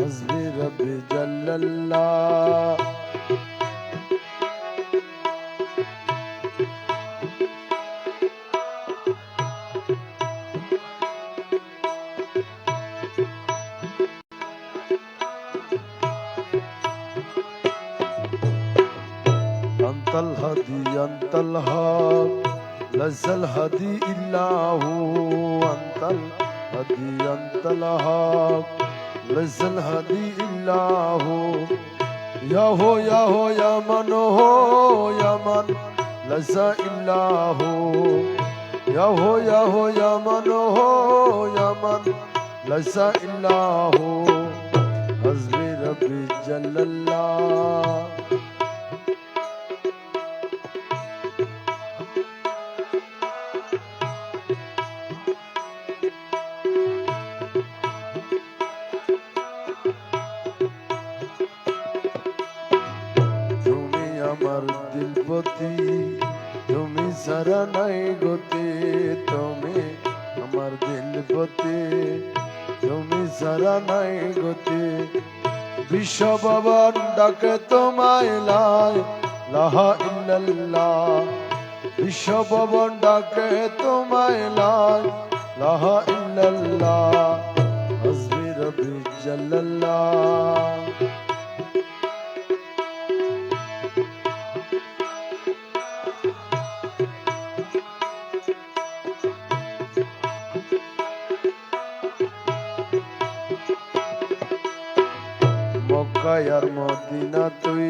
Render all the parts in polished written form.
حسبي ربي جل الله أنت الهدي أنت الهاب ليس الهدي إلا هو أنت الهدي أنت الهاب ليس الهدي إلا هو يا هو يا هو يا من هو يا من ليس إلا هو يا هو يا هو يا من هو يا من ليس إلا هو حسبي ربي جل الله আমার দিলপতি তুমি সারা নাই গতি তুমি আমার দিলপতি তুমি সারা নাই গতি বিশ্ব ভবন ডাকে তোমায় লাই লাহা ইল্লাল্লাহ বিশ্ব ভবন ডাকে তোমায় লাই লাহা ইল্লাল্লাহ হাসবি রব্বি জাল্লাল্লাহ মক্কার মদিনা তুই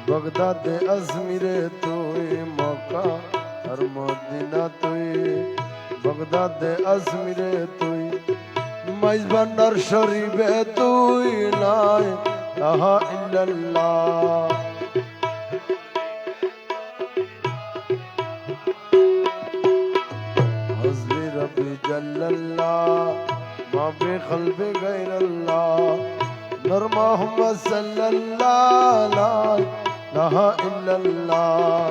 বাগদাদে আজমিরে তুই মক্কা আর মদিনা তুই বাগদাদে আজমিরে তুই মাইজ ভান্ডার শরীফে তুই লাই লাহা ইল্লাল্লাহ হাসবি রব্বি জাল্লাল্লাহ মা বে কলবে গায়রাল্লাহ نور محمد صلى الله لا إله إلا الله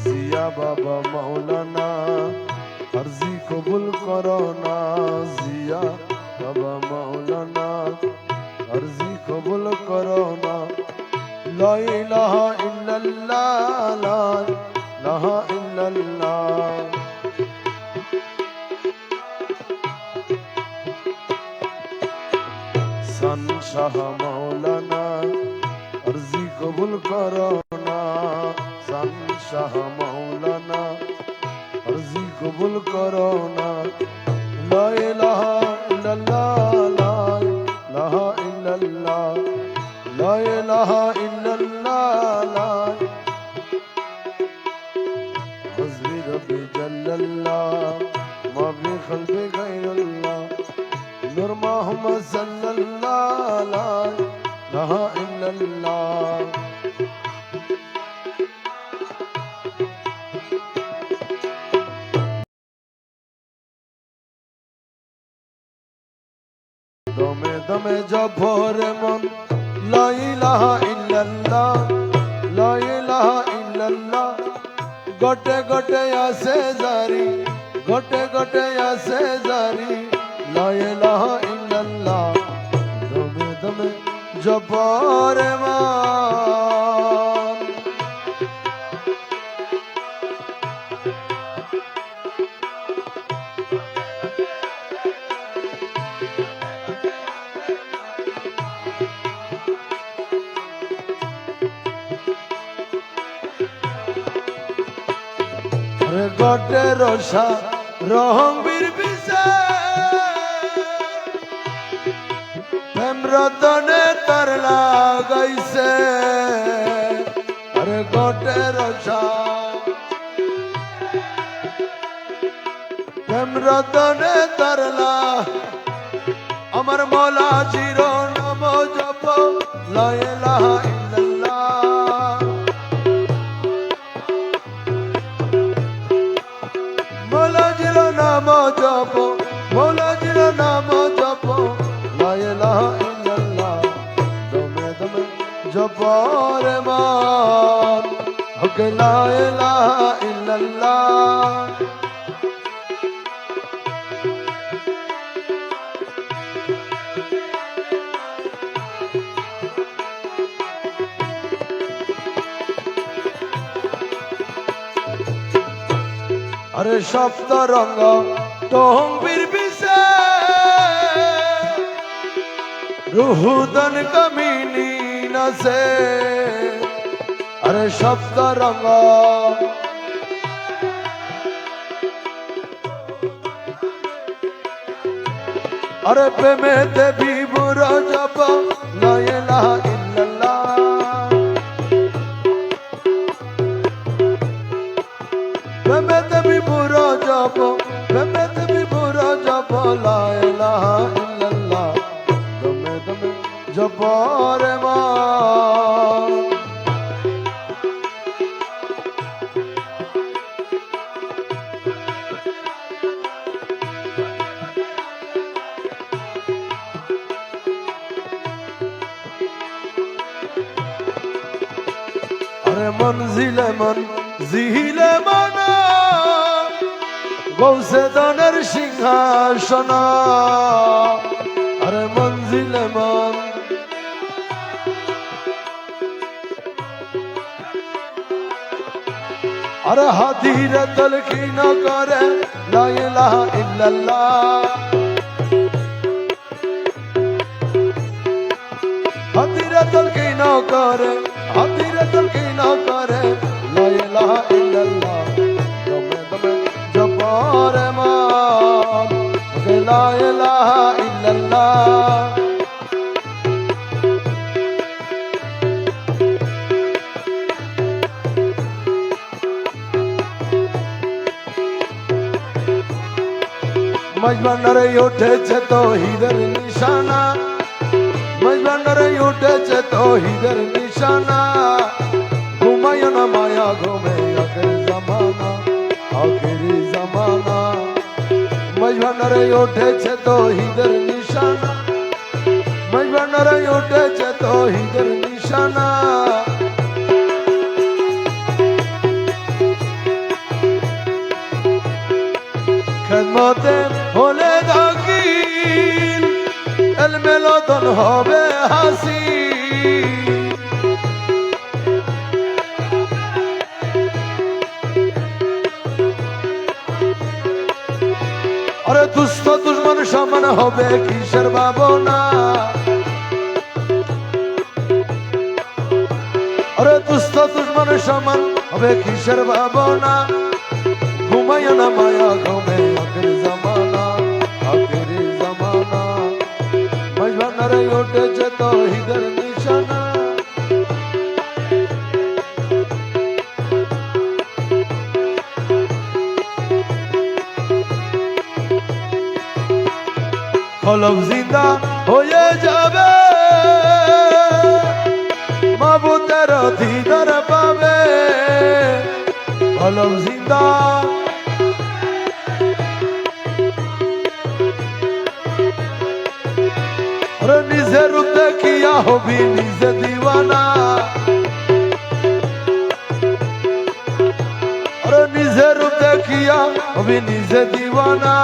জিয়া বাবা মাওলানা আরজি কবুল করো না জিয়া বাবা মাওলানা আরজি কবুল করো না لا إله إلا الله لا إله إلا الله سن شاہ مولانا عرضی قبول کرونا سن شاہ مولانا عرضی قبول کرونا لا إله إلا الله لا إله إلا الله لا إله إلا الله لا حسبي ربي جل الله ما في قلبي غير الله نور محمد صلى الله لا إله إلا الله দমে দমে জপরে মন لا إله إلا الله لا إله إلا الله গোটে গোটে আসে জারি গোটে গোটে আসে জারি লা ইলাহা ইল্লাল্লাহ দমে দমে জপরে মান গোটে রসা রহঙ্গীর বিষে প্রেম রতনে তার লাগাইছে আরে গোটে রসা প্রেম রতনে তার আমার মৌলা চির নাম জপ লা ইলাহা ইল্লাল্লাহ মৌলা চির নাম জপ মৌলা চির নাম জপ লা ইলাহা ইল্লাল্লাহ দমে দমে জপ রে মা হক লা ইলাহা ইল্লাল্লাহ। আরে সপ্ত রঙ্গ টহংবীর বিশে রুহুদন কমিনী নসে। আরে সপ্ত রঙ্গ আরে প্রেমেতে বিভুর জপ লা ইলাহা ইল্লাল্লাহ। প্রেমেতে বিভুর জপ প্রেমেতে বিভুর জপ লা ইলাহা ইল্লাল্লাহ। দমে দমে জপ রে মন। আরে মনজিলে মন জিহিলে মন গৌসে দনের সিংহাসন। আরে মনজিলে মন আরে হাদিরে তলকিন করে লা ইলাহা ইল্লাল্লাহ। হাদিরে তলকিন করে হাদিরে তলকিন করে লা ইলাহা ইল্লাল্লাহ। দমে দমে জপ রে মন লা ইলাহা ইল্লাল্লাহ। মজবানরে উঠেছে তৌহিদের নিশানা। মজবানরে উঠেছে তৌহিদের নিশানা। ঘুমায় না মায়া ঘুমে আখির জামানা আখিরি জামানা। মজবানরে উঠেছে তৌহিদের নিশানা। মজবানরে উঠেছে তৌহিদের নিশানা। খেদমতে হলে দাখিল এলমে লদন হবে হাসিল। আরে দুস্থ দুশ্মন সমান হবে কিসের ভাবনা। আরে দুস্থ দুশ্মন সমান হবে কিসের ভাবনা। ঘুমায় না মায়া ঘুমে আখির জামানা আখিরি জামানা। মজবানরে উঠেছে তৌহিদের নিশানা। কলব জিন্দা হয়ে যাবে মাবুদের দিদার পাবে। কলব জিন্দা নিজে রূপ দেখিয়া হবি নিজে দিওয়ানা। আরে নিজে রূপ দেখিয়া হবি নিজে দিওয়ানা।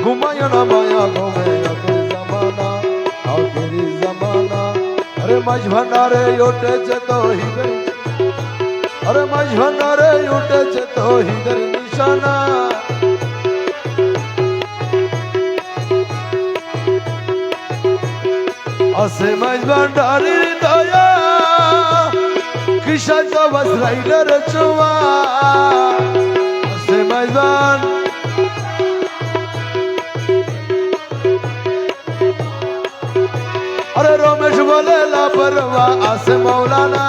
ঘুমায় না মায়া ঘুমে আখির জামানা আখিরি জামানা। আরে মাঝ ভান্ডারে উঠেছে তৌহিদের আরে মাঝ ভান্ডারে উঠেছে তৌহিদের নিশানা। আসে মাঝ ভান্ডারির দয়া কিসা তো বসরাইলের ছোঁয়া। আসে মাঝ ভান আরে রমেশ বলে লাপরওয়া আসে মৌলানা।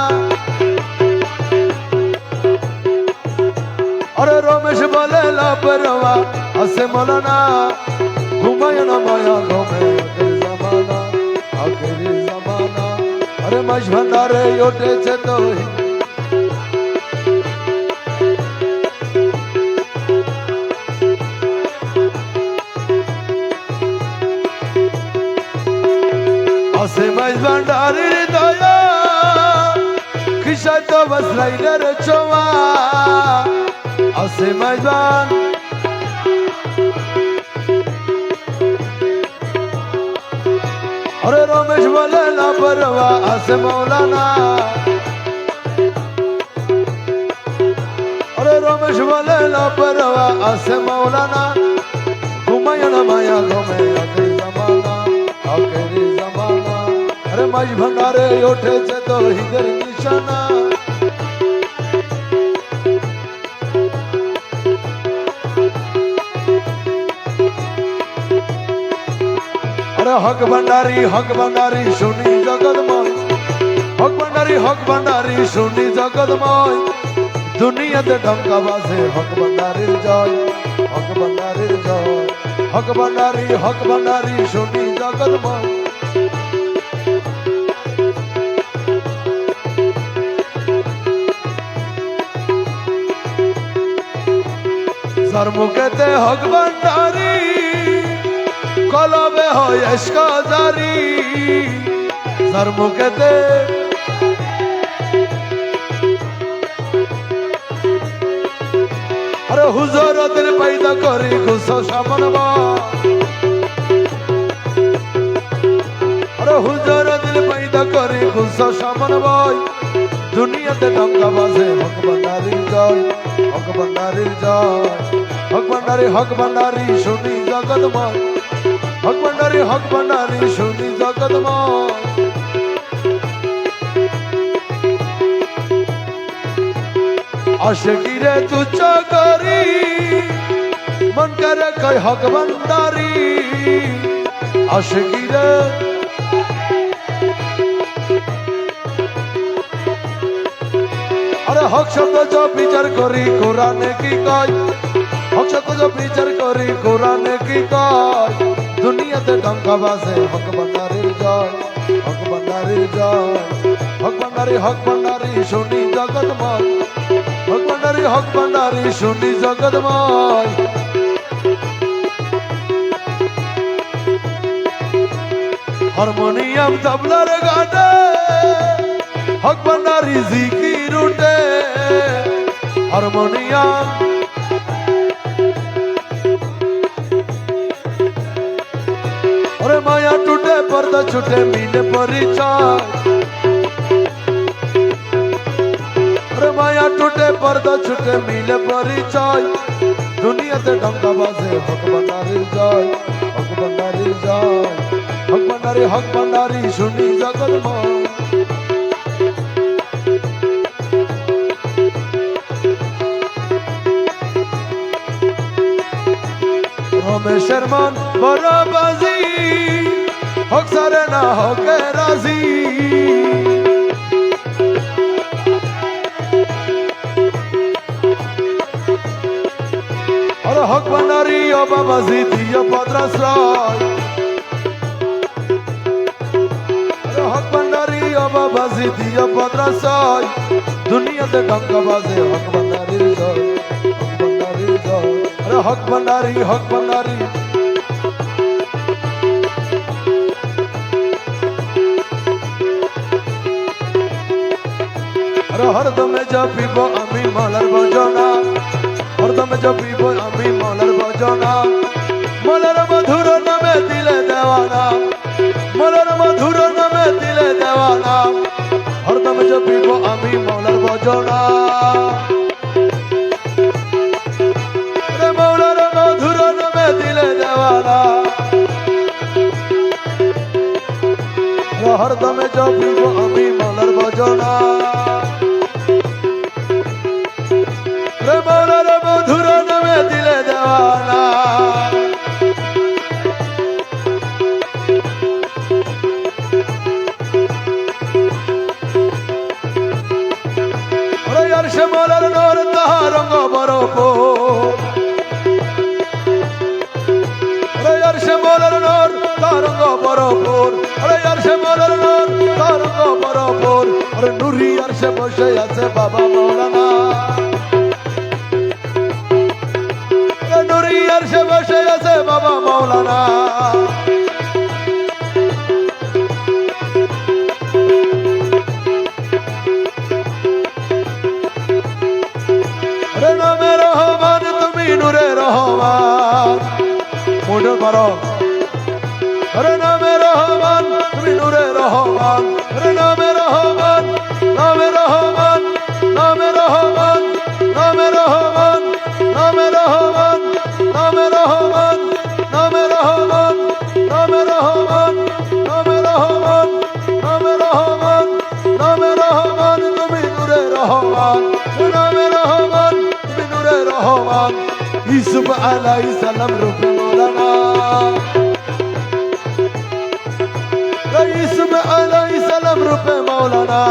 আরে রমেশ বলে লাপরওয়া আসে মৌলানা। ঘুমায় না মায়া ঘুমে আখির জামানা আখিরি জামানা। আরে মাঝ ভান্ডারে উঠেছে তৌহিদ আসে মাঝ ভান্ডারির দয়া কিসা হয়তো বাসরাইলের ছোঁয়া আছে মাইজান अरे रमेश बोले ना परवा आसे मौलाना अरे रमेश बोले ना परवा आसे मौलाना घुमाया ना माया घुमे आखिरी जमाना अरे मज भंडारे उठे से तो हिगर निशाना हक भंडारी सुनी जगदमय हक भंडारी सुनी जगदमय दुनियाते डंका बाजे हक भंडारी जय हक भंडारी सुनी जगदमय सरमुखेते हक भंडारी कलबे हो यशका जारी सरमुखेते अरे हुजूर दिल पैदा करी गुस्सा सामनवा अरे हुजूर दिल पैदा करी गुस्सा सामनवा दुनिया ते डंका बाजे हक भंडारी जय हक भंडारी सुनी जगदमय हक भंडारी सुनी जगदमय आशिकी रे तुच्छ करी मन करे कई हक भंडारी आशिकी रे अरे हक शब्द जो विचार करी कुरान की कई हक शब्द जो विचार करी कुरान की कई दुनिया ते डंका बाजे हक भंडारी जय हक भंडारी सुनी जगदमय हक भंडारी सुनी जगदमय हारमोनियम तबलार गाने हक भंडारी जिकिर उठे हारमोनियम अरे माया टूटे पर्दा छूटे मिले परिचय अरे माया टूटे पर्दा छूटे मिले परिचय दुनिया ते डंका बाजे हक भंडारी जय हक भंडारी सुनी जगदमय रमेशर मन बड़ा बाजी हक सारे ना होके राजी और हक भंडारी ओ बाबाजी दिया पद्राश्रय अरे हक भंडारी ओ बाबाजी दिया पद्राश्रय दुनिया ते डंका बाजे हक भंडारी जय अरे हक भंडारी अरे हरदम जपिब आमी मालार बजना हरदम जपिब आमी मालार बजना मालार मधुर नामे दिले देवाना मालार मधुर नामे दिले देवाना हरदम जपिब आमी मालार बजना अरे मालार मधुर नामे दिले देवाना हरदम जपिब आमी मालार बजना मालार मधुर नामे दिले देवाना अरे अर्श मालार नूर ताहा रंग बरपुर अरे अर्श मालार नूर ताहा रंग बरपुर अरे अर्श मालार नूर ताहा रंग बरपुर अरे नूरी अर्श बसे आछे बाबा मौलाना अर्शे बसे आछे बाबा मौलाना রহমান মোটর পারো হরে নামে রহমান তুমি নূরে রহমান হরে নামে রহমান নামে রহমান নামে রহমান নামে রহমান নামে রহমান নামে রহমান নামে রহমান নামে রহমান নামে রহমান নামে রহমান নামে রহমান তুমি নূরে রহমান নামে রহমান তুমি নূরে রহমান ইউসুফ আলাইহিস সালাম রূপে মওলানা ইউসুফ আলাইহিস সালাম রূপে মওলানা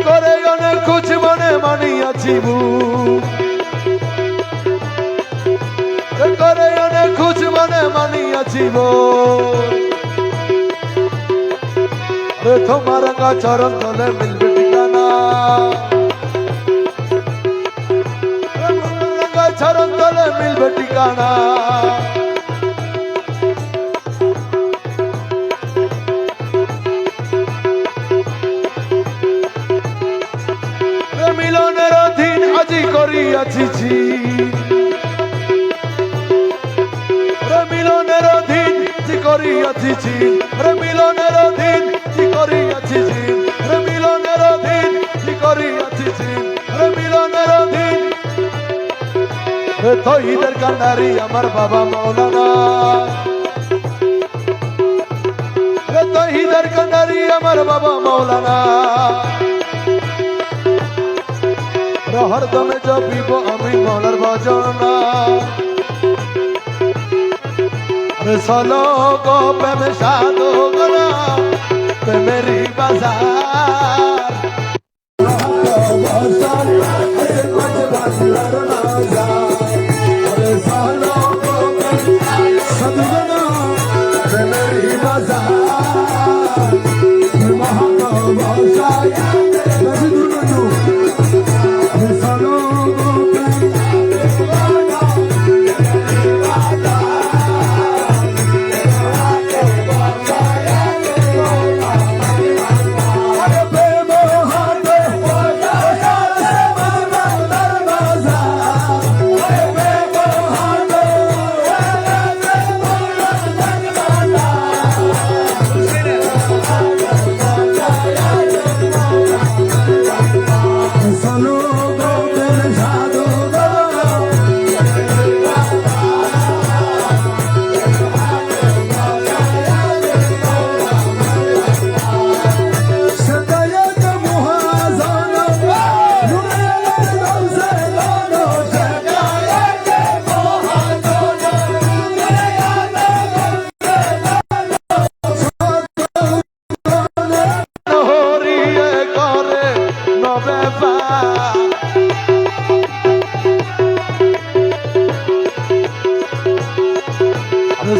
করে অনেক খুঁজ মনে মানিয়াছি করে অনেক খুঁজ মনে মানিয়াছি তোমার চরণ তলে মিলবে ঠিকানা চরণ তলে মিলবে ঠিকানা মিলনের অধীন আজি করিয়াছি মিলনের অধীন করিয়াছি মিলনের অধীন করিয়াছি মিলনের অধীন করিয়াছি মিলনের অধীন তহিদের কান্ডারি আমার বাবা মৌলানা তহিদের কান্ডারি আমার বাবা মৌলানা হরদমে জপিব আমি মৌলার ভজনা সলো গো প্রেম সাধো গনা প্রেমেরি বাজার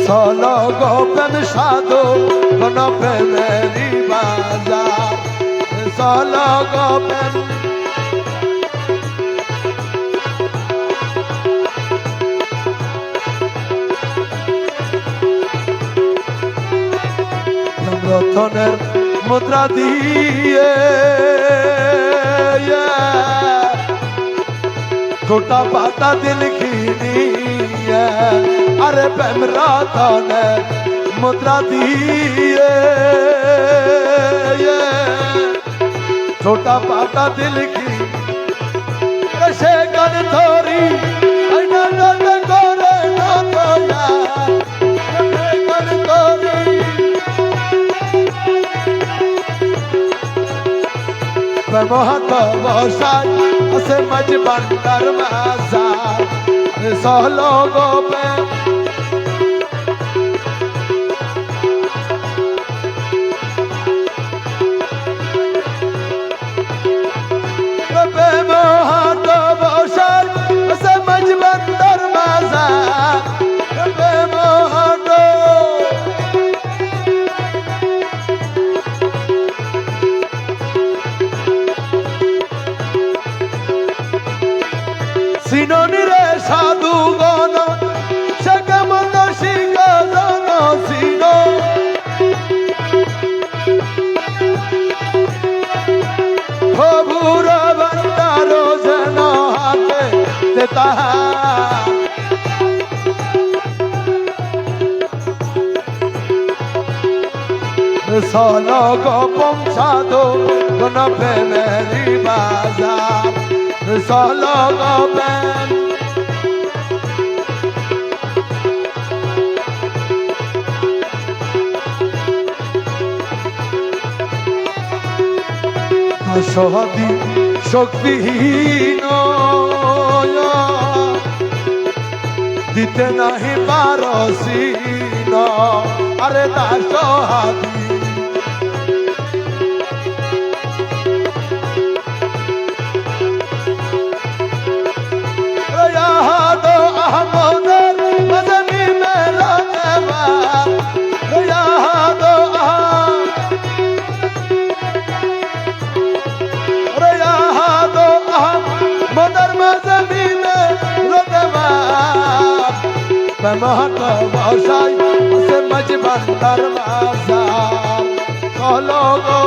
সলো গো প্রেম সাধো গণ প্রেমেরি বাজার সলো গো প্রেম রতনের মুদ্রা দিয়ে छोटा पाता दिल खीनी अरे प्रेम रतन मुद्रा दिए छोटा पाता दिल की से कर थोड़ी मोहत बसाई से मजबंदर मजार सहलो गो पे मोहत बसाई से मजबंदर मजार मोहत সিননি রে সাধু গণ তাহার চলো গো পৌঁছাদো কোন প্রেমেরি বাজার চলো গো প্রেম সহদি শক্তিহীন দিতে নাহি পারসিন আরে দাসহাদি আহমদের মদনী মেলা দেবা মদর মজবি মে রদবা মহত বসাই সে মজবন্দর বাজার চলো গো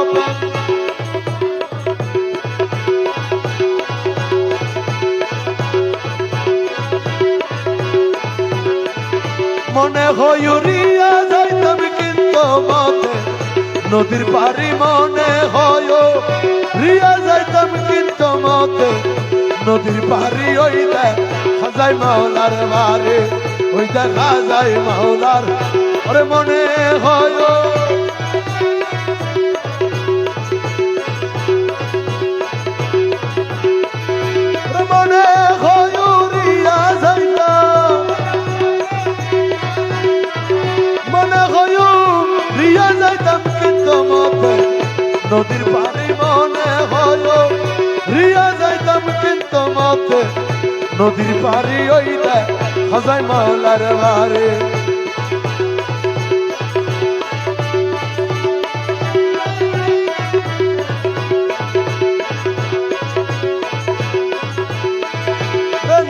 মনে হয়ুরিয়া যাইতাম কিন্তু মতে নদীর পারি মনে হয় রিয়া যাইতাম কিন্তু মতে নদীর পারি ওই দেখা যায় মাওলার বারে ওই দেখা যায় মাওলার ওরে মনে হয় মনে হয় রিয়া যাইতাম মনে হয় রিয়া যাইতাম কিন্তু মতে নদীর পারি মনে হয় রিয়া যাইতাম কিন্তু মতে নদীর পারি ওই দেখা যায় মাওলার বারে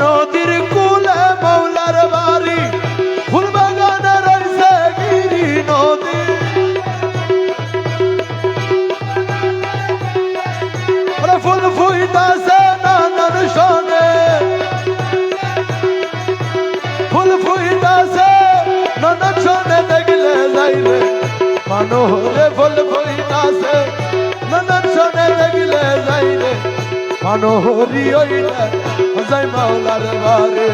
নদীর কুলে মাওলার বাড়ি ফুল বাগানে রয়েছে গিরি নদী ফুল ফুইতাছে নানান শোনে ফুল ফুইতাছে নানান শোনে দেখলে যাইলে মনোহরে ফুল ফুইতাছে নানান শোনে দেখলে যাইলে মনোহরি ওইলে যাই মাওলার বারে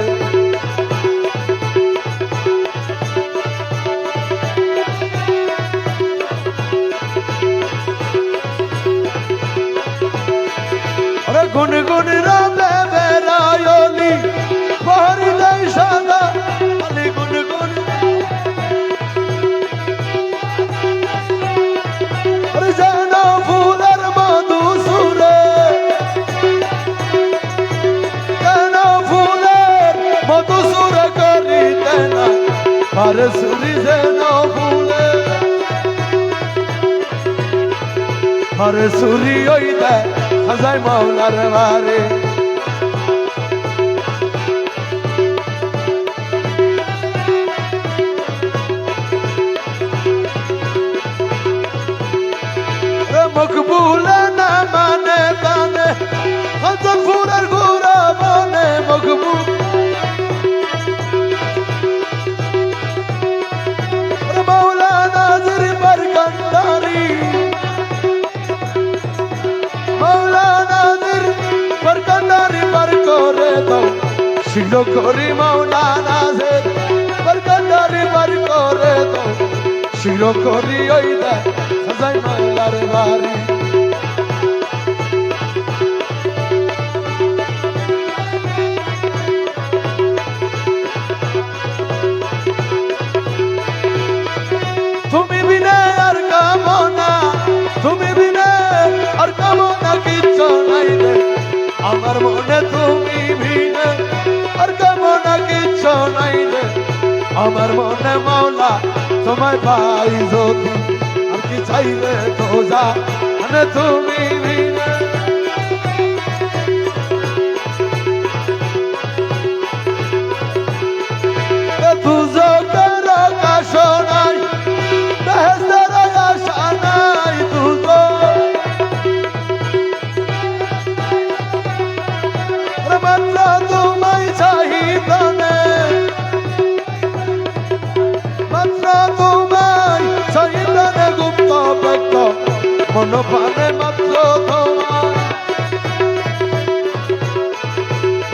গুনগুন রাবে বেড়ায়লি বহরি দেয় সাদা আলি গুনগুন যেন ফুলের মধু সুরে যেন ফুলের মধু সুরে করিতে না পারে সুরি যেন ফুলে পারে সুরি ওই দেয় হাজাই মাওলার বারে মকবুল না মানে কানে হাজার ফুরের ঘুরা মানে মকবুল মাওলা নাজির বরকন্দারি বরকন্দারি বার করে দাও শীঘ্র করি মাওলা নাজির বরকন্দারি বার করে দাও শীঘ্র করি ওই দেয় হাজাই মাওলার বাড়ি তুমি বিনে আর কামনা তুমি বিনে আর কামনা কিচ্ছু নাই রে আমার মনে তুমি বিনে আর কামনা কিচ্ছু নাই রে আমার মনে মাওলা তোমায় পাই যদি আর কি চাইলে তো যা মানে তুমি বিনে দুজকের আকাশ নাই বেহেশতের আশা নাই মাত্র তোমায় ব্যক্ত মন প্রাণে মাত্র তোমার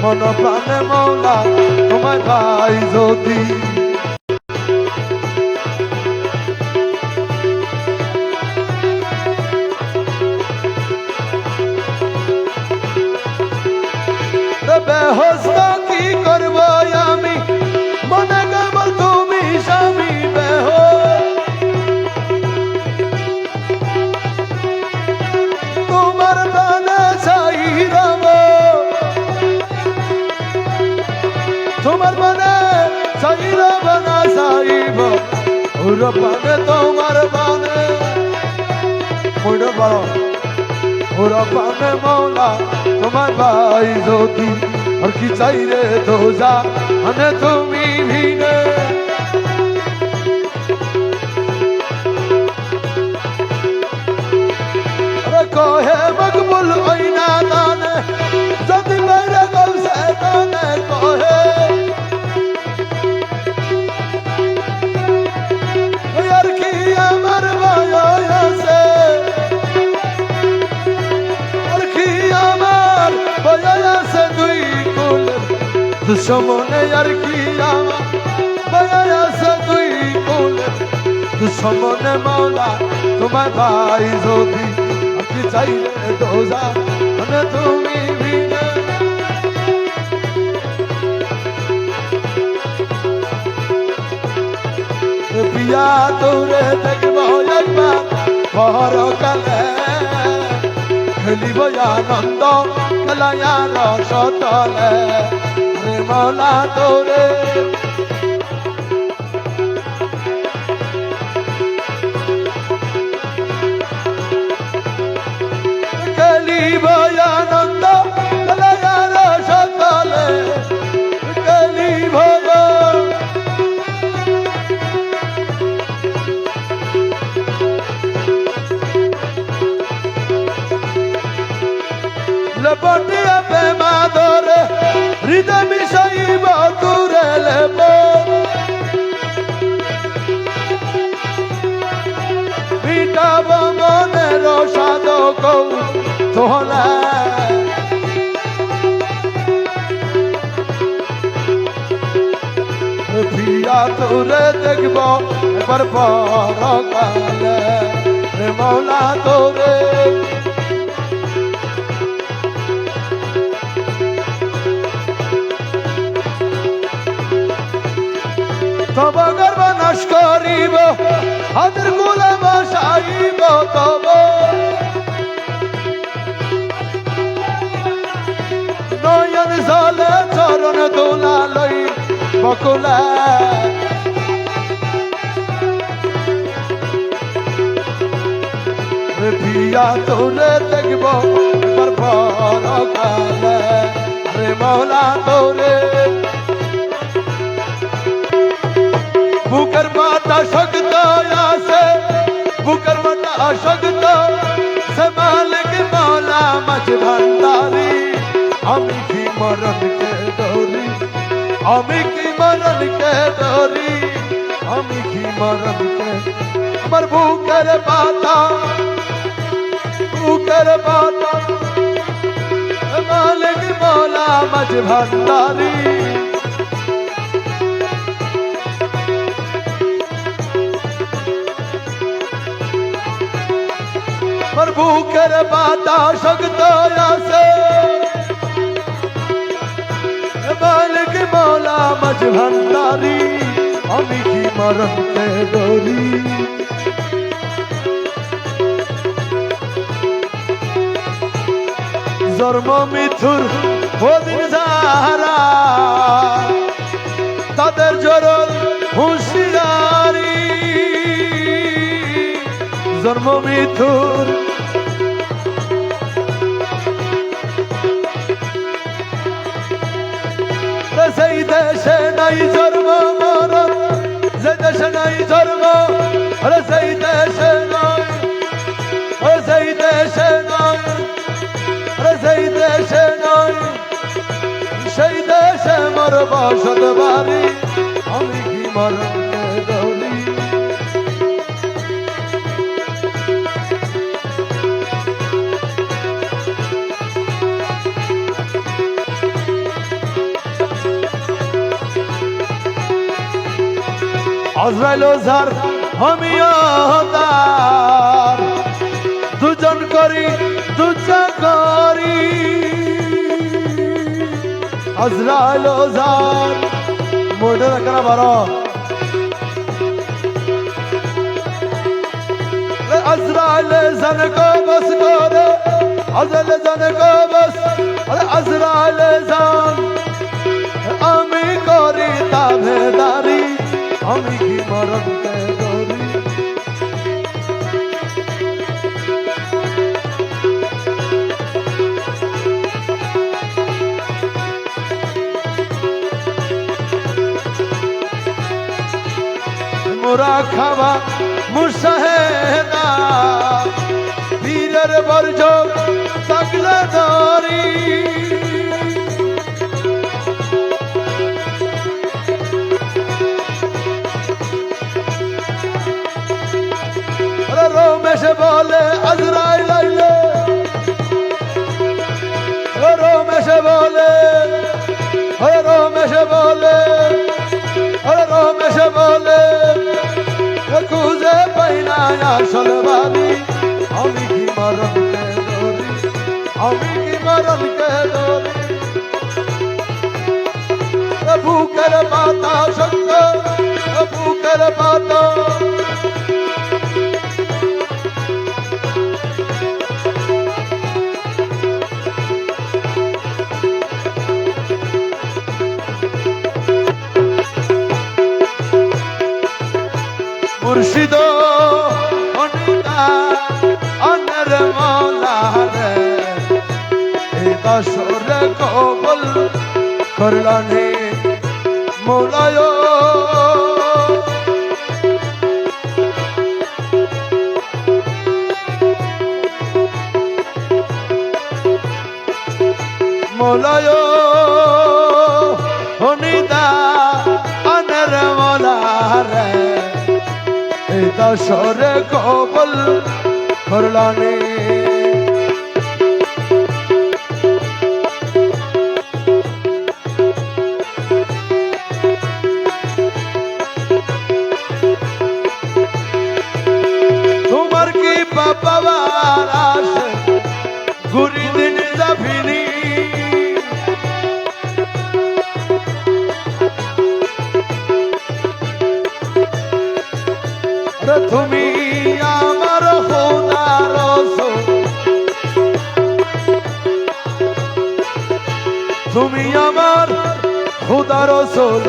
মন প্রাণে মৌলা তোমায় পাই যদি বেহস্ত কি করব আমি মনে কেবল তুমি স্বামী বেহ তোমার প্রাণে চাই রব তোমার প্রাণে চাই রব না চাইব ওর প্রাণে তোমার প্রাণে ওর প্রাণে মৌলা তোমার ভাই যদি আর কি চাই রে দোজা মানে তুমি ভিনে আরে কহে মকবুল ওই না দানে যদি মেরে গল সে দানে কহে আর কি আমার ভাই আছে আছে দুই কুল দুশ্মনে আর কি আমার আছে দুই কুল দুশ্মনে মৌলা তোমার ভাই যদি আপনি চাইলে দোজা মানে তুমি বিনে পিয়া তোরে দেখব একবার পরকালে খেলিব আনন্দ খেলায়ার সতলে রে মৌলা তোরে খেলিব আনন্দ খেলায়ার সতলে খেলিব লপটিয়া প্রেমা ধরে হৃদয় মিশাইব তুরে লেব মিটাব মনের সাদ কৌ তোলা প্রিয়া তোরে দেখব একবার পরকালে রে মৌলা তোরে তব গর্ব নাশ করিব হাতের গুলা বসাইব তব নয়ন জলে চরণ দোলা লই বকুলা প্রিয়া তোরে দেখব পরকালে রে মৌলা তোরে বুকের মাথা শক্ত আছে বুকের মাথা শক্ত সে মালিক মৌলা মাঝ ভান্ডারি আমি কি মরণকে ডরি আমি কি মরণকে ডরি আমি কি মরণকে আমার বুকের মাথা মালিক মৌলা মাঝ ভান্ডারি বুকের বাতা শক্ত আছে মালিক মৌলা মাঝ ভান্ডারি আমি কি মরণকে ডরি জন্ম মিথুর ওদিন যাহারা তাদের জরুর হুঁশিয়ারি জন্ম মিথুর সেই দেশে নাই জন্ম মরণ যে দেশে নাই জন্ম সেই দেশে নয় সেই দেশে নয় সেই দেশে নয় সেই দেশে মর বসত বাড়ি আমি কি মরণকে ডরি আজরাইল যার আমিও তার দুজন করি দুজন করি আজরাইল যার মোটে রাখা বারো আজরাইল জান কো বস করে আজরাইল জান কো বস আজরাইল জান আমি করি তাবেদারি আমি কি মরণকে ধরি মোরা খাওয়া মুসাহেদা বীরের বর্জ থাকলে ধরি রমেশ বলে আজরাইল আইলে রমেশ বলে রমেশ বলে রমেশ বলে খুঁজে পাই না আসল বাড়ি আমি কি মরণকে ধরি আমি কি মরণকে ধরি বুকের পাতা শঙ্কর বুকের পাতা মুর্শিদ অনিতা অনের মৌলারে এই দশরে কবল করলানে মৌলায় মৌলায় অনিতা অনের মৌলারে দশরে কবল করলানে তোমার কি বাবার আসে ঘুরি দিন যাবিনি তুমি আমার খোদার রাসূল তুমি আমার খোদার রাসূল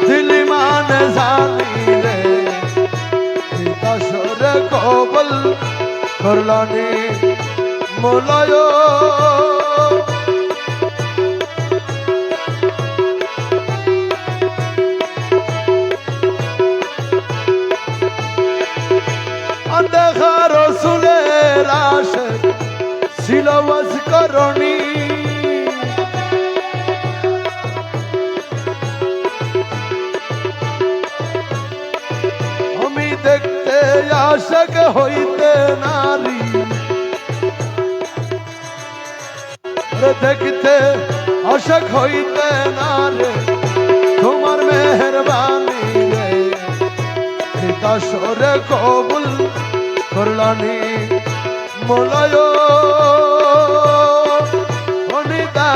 দিল মানে জানিলে দশরে কবল করলানে মৌলায় দেখা রসুলের আশিক ছিল ওয়াজকরণী আমি দেখতে আশিক হইতে নারী দেখতে আশিক হইতে নারী তোমার মেহেরবানি রে দশরে কবুল করলানি মৌলায় অনিতা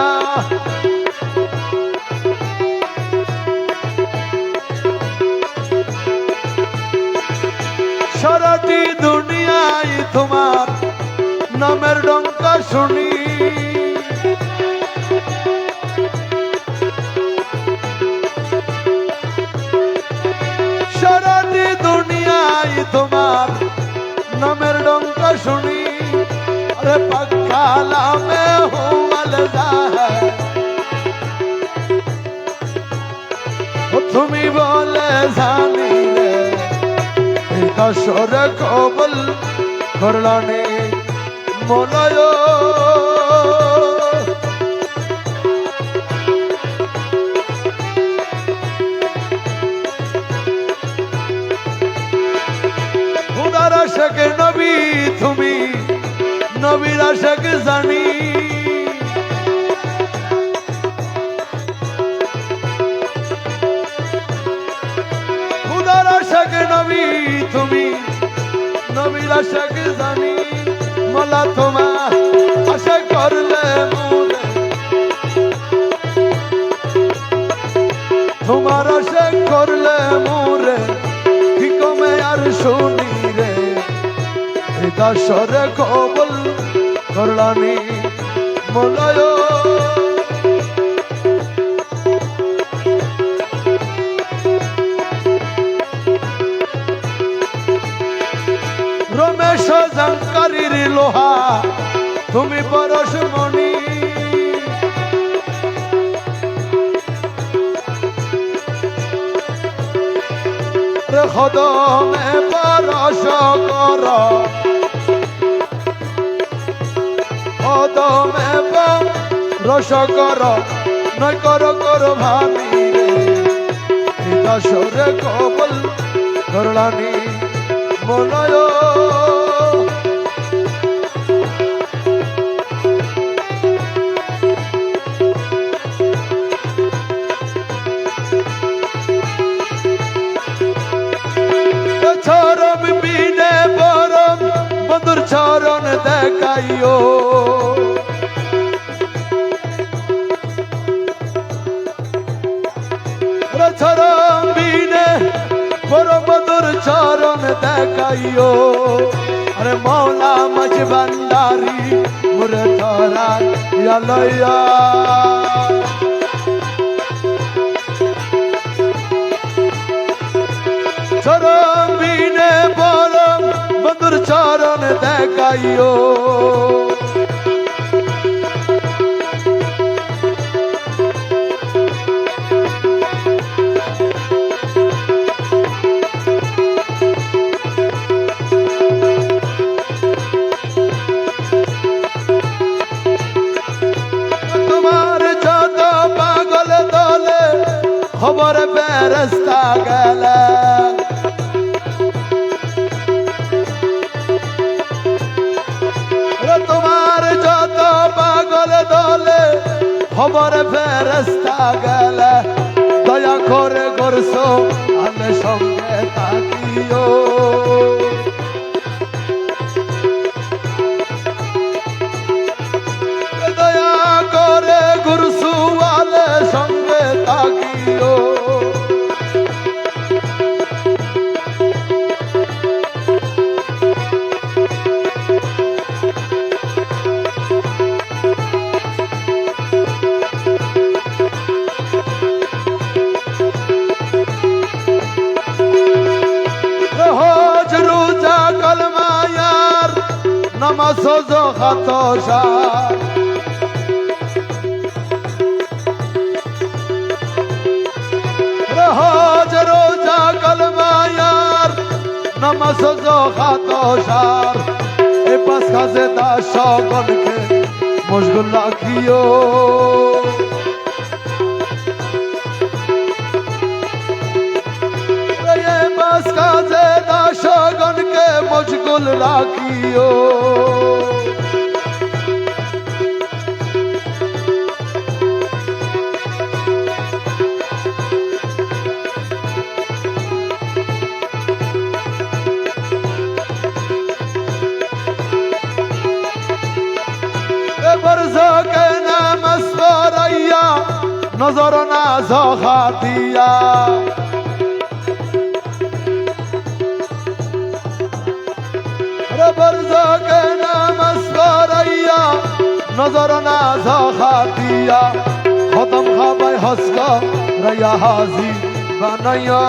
সারাটি দুনিয়ায় তোমার নামের ডঙ্কা শুনি সারাটি দুনিয়ায় তোমার নামের ডঙ্কা শুনি अरे पक्काला में हुमल जाए তুমি বলে জানি রে দশর কবল করলানে মৌলায় খুদার আশিক নবী তুমি নবীর আশিক জানি খুদার তুমি নবীর আশাক জানি মোলা তোমার আশা করলে মোরে তোমার আশা করলে মোরে কি কমে আর শুনি রে দাসরে কবল করলানি মোলায় রমেশ জাঙ্কারির লোহা তুমি পরশমণি খদমে পরশ কর খদমে পরশ কর নয় কর কর ভাবি রে দাসরে কবল করলানি মনয় চরম বিনে পরম বন্ধুর চরণ দেখাইও চরম বিনে পরম বন্ধুর চরণ দেখাইও আরে মৌলা মাঝ ভান্ডারি মুরে ধরা লইয়া চরণ বিনে পরম বন্ধুর চরণ দেখাইও তোমার যত পাগল দলে খবর ফেরেশতা গেলে তোমার যত পাগল দলে খবর ফেরেশতা গেলে দয়া করে করছো আমি সঙ্গে থাকিও দয়া করে গুরসু আলে সঙ্গে থাকিও নামাজ খাত রহজ রোজা কলমায়ার নামাজ খাত সার এ পাঁচ কাজে দাস গণকে মশগুল রাখিও এ পাঁচ কাজে দাস গণকে মশগুল রাখিও বরজকে নামাজ পড়াইয়া নজর না জখা দিয়া বরজকে নামাজ পড়াইয়া নজর না জখা দিয়া খতম খাবাই হস্ক রাইয়া হাজি বানাইয়া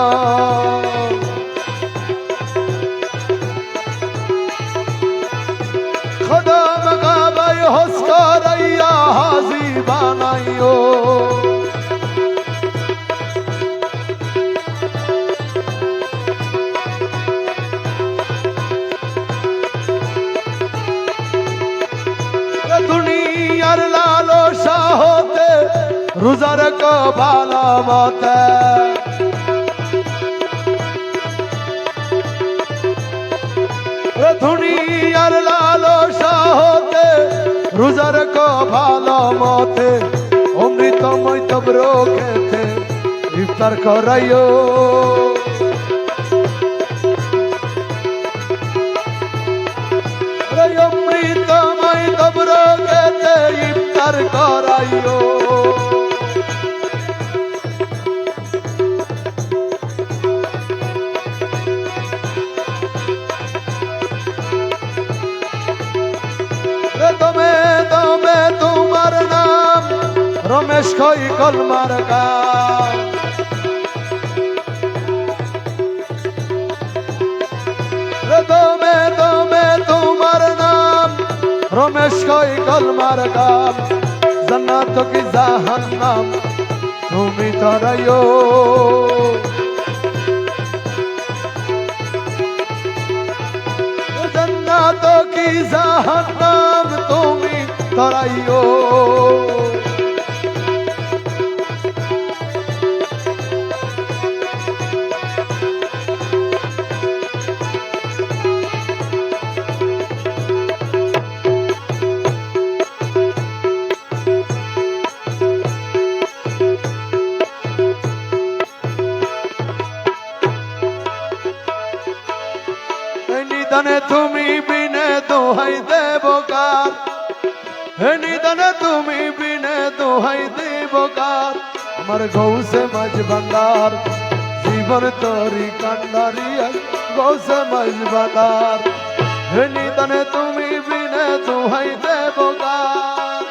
খতম খাবাই হস্ক রাইয়া হাজি বানাইও দুনিয়ার লালসা হতে রোজার কবালা মতে দুনিয়ার লালসা হতে রোজার কবালা মতে অমৃতময় তব্র খেতে ইফতার করাইও রমেশ কই কলমার গান দমে দমে তোমার নাম রমেশ কই কলমার গান জান্নাত কি জাহান্নাম তুমি তরাইও জান্নাত কি জাহান্নাম তুমি তরাইও নিদানে তুমি বিনে দোহাই দেব কার নিদানে তুমি বিনে দোহাই দেব কার আমার গৌসে মাঝ ভান্ডার জীবন তরি কান্ডারি গৌসে মাঝ ভান্ডার নিদানে তুমি বিনে দোহাই দেব কার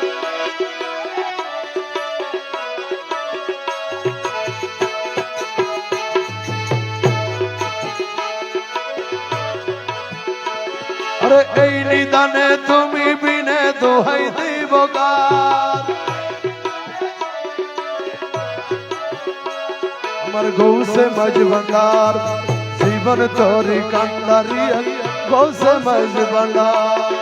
আরে এই নিদানে তুমি বিনে দোহাই দিব কার আমার গৌসে মাঝ ভান্ডার জীবন তরি কান্ডারি গৌসে মাঝ ভান্ডার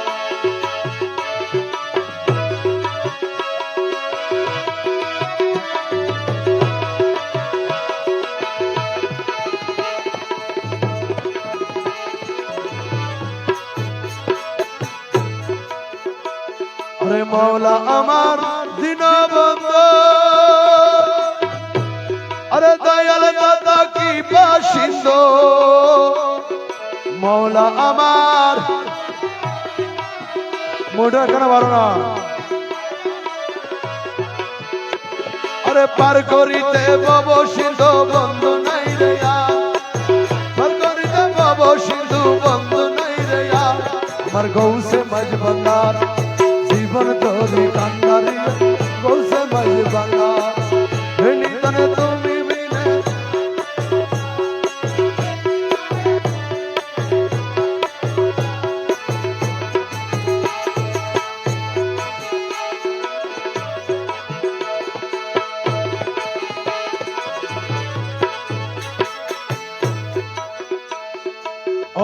আরে মৌলা আমার দীনবন্ধু আরে দয়াল দাদা কি বাসিন্দ মৌলা আমার মোটা কেন পারো না আরে পার করিতে বব সিন্ধু বন্ধু নাই রে পার করিতে বব সিন্ধু বন্ধু নাই রে আমার গৌসে মাঝ ভান্ডার জীবন তরি কান্ডারি গৌসে মাঝ ভান্ডার নিদানে তুমি বিনে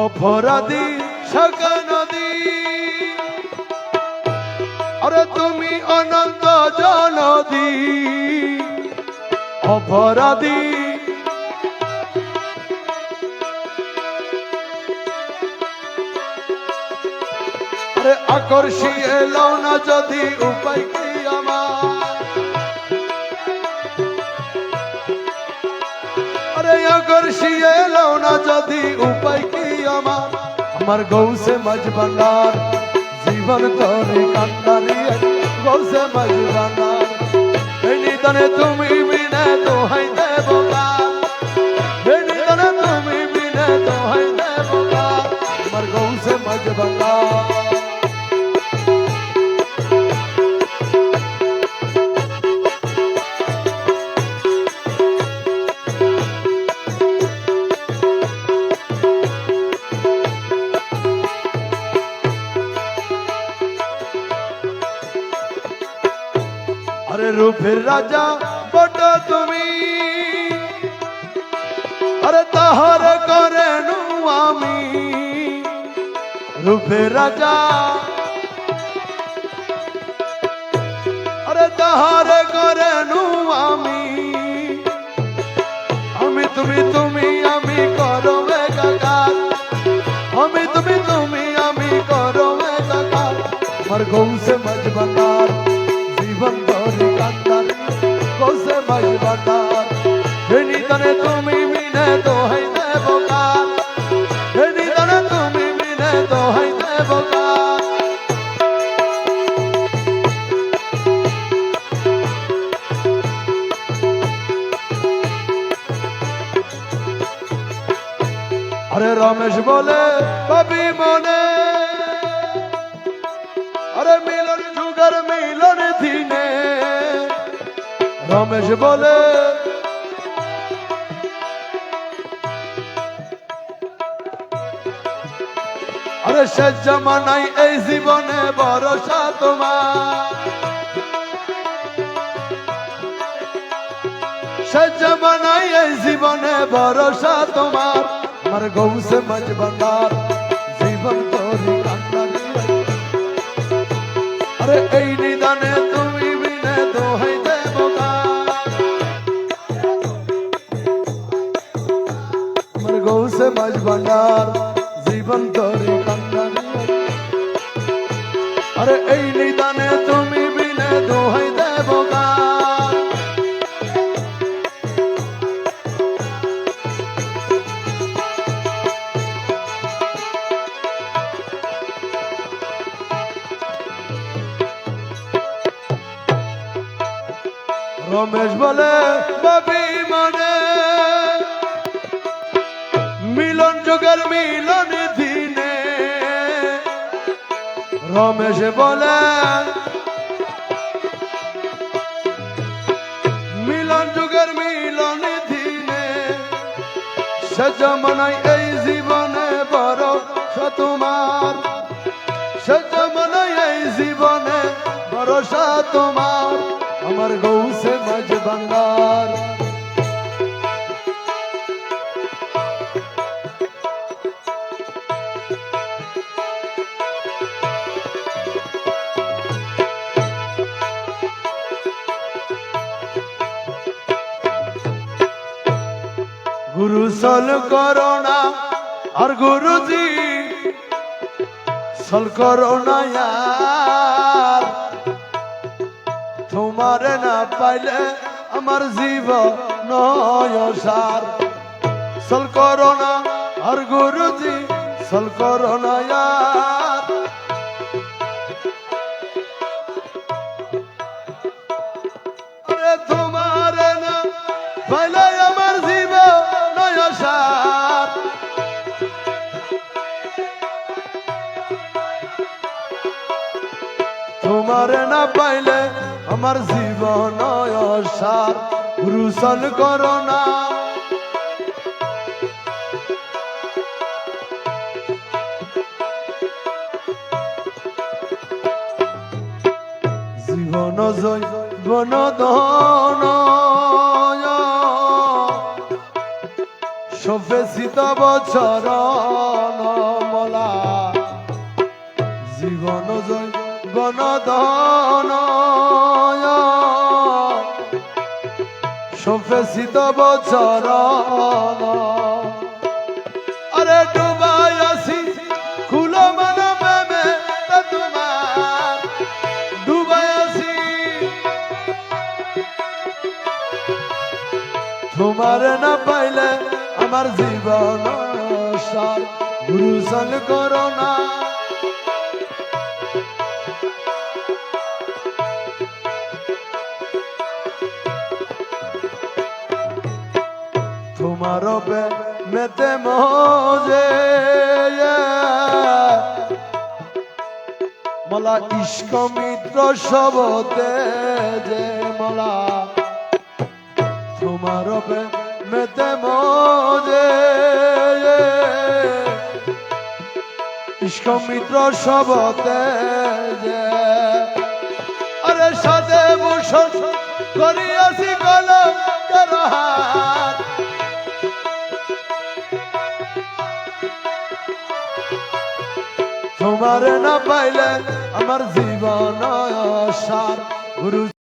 অপরাধী শাখা নদী আরে তুমি অনন্ত জনদী অপরাধী আরে আকর্ষিয়ে লও না যদি উপায় কি আমার আরে আকর্ষিয়ে লও না যদি উপায় কি আমার আমার গৌসে মাঝ ভান্ডার জীবন তরি কান্ডারি গৌসে মাঝ ভান্ডার এই নিদানে তুমি বিনে দোহাই দেব কার এই নিদানে তুমি বিনে দোহাই দেব কার আমার গৌসে মাঝ ভান্ডার আরে রূপের রাজা বট তুমি আরে তাহার করে নু আমি রূপের রাজা আরে তাহার করে নু আমি আমি তুমি তুমি আমি করো একাকার আমি তুমি তুমি আমি করো একাকার আমার গৌসে মাঝ ভান্ডার জীবন তরি কান্ডারি গৌসে মাঝ ভান্ডার নিদানে তুমি বিনে দোহাই দেব কার নিদানে তুমি বিনে দোহাই দেব কার আরে রমেশ বলে কবি মনে আরে মিলন যুগের মিলন দিনে রমেশ বলে আরে শেষ জামানাই এই জীবনে ভরসা তোমার, শেষ জামানাই এই জীবনে ভরসা তোমার। আমার গৌসে মাঝ ভান্ডার জীবন তোরি কান্দারি, আরে এই নিদানে তুমি বিনে দোহাই দেব গান। আমার গৌসে মাঝ ভান্ডার জীবন তোরি কান্দারি, আরে এই নিদানে তুমি বিনে দোহাই দেব গান। রমেশ বলে ভাবি মনে মিলন যুগের মিলন দিনে, রমেশ বলে মিলন যুগের মিলন দিনে, সে জমানায় এই জীবনে ভরসা তোমার, সে জমানায় এই জীবনে ভরসা তোমার। আমার গৌসে মাঝ ভান্ডার গুরু সল করোনা আর গুরুজি সল করোনা यार, তোমারে না পাইলে আমার জীবন সার। সল করোনা আর গুরুজি সল করোনা यार, আরে তোমারে না পাইলে আমার জীবন সার। তোমারে না পাইলে আমার জীবন সার। গুরু সল করোনা জীবন জৈবন দন সফেসিত বছর মলা, জীবন জৈবন দন সফেসিত বছর, আরে ডুবাই আসি খুলো মন প্রেমে তোমার, ডুবাই আসি তোমার না পাইলে আমার জীবন সার। গুরু সল করোনা তোমার মেতে মজে মলা ইস্ক মিত্র সবতে যে মলা, তোমার মেতে মজে ইস্ক মিত্র সবতে যে, আরে সাদে ভূষণ করিয়াছি কলঙ্কের হাত, তোমারে না পাইলে আমার জীবন সার। গুরু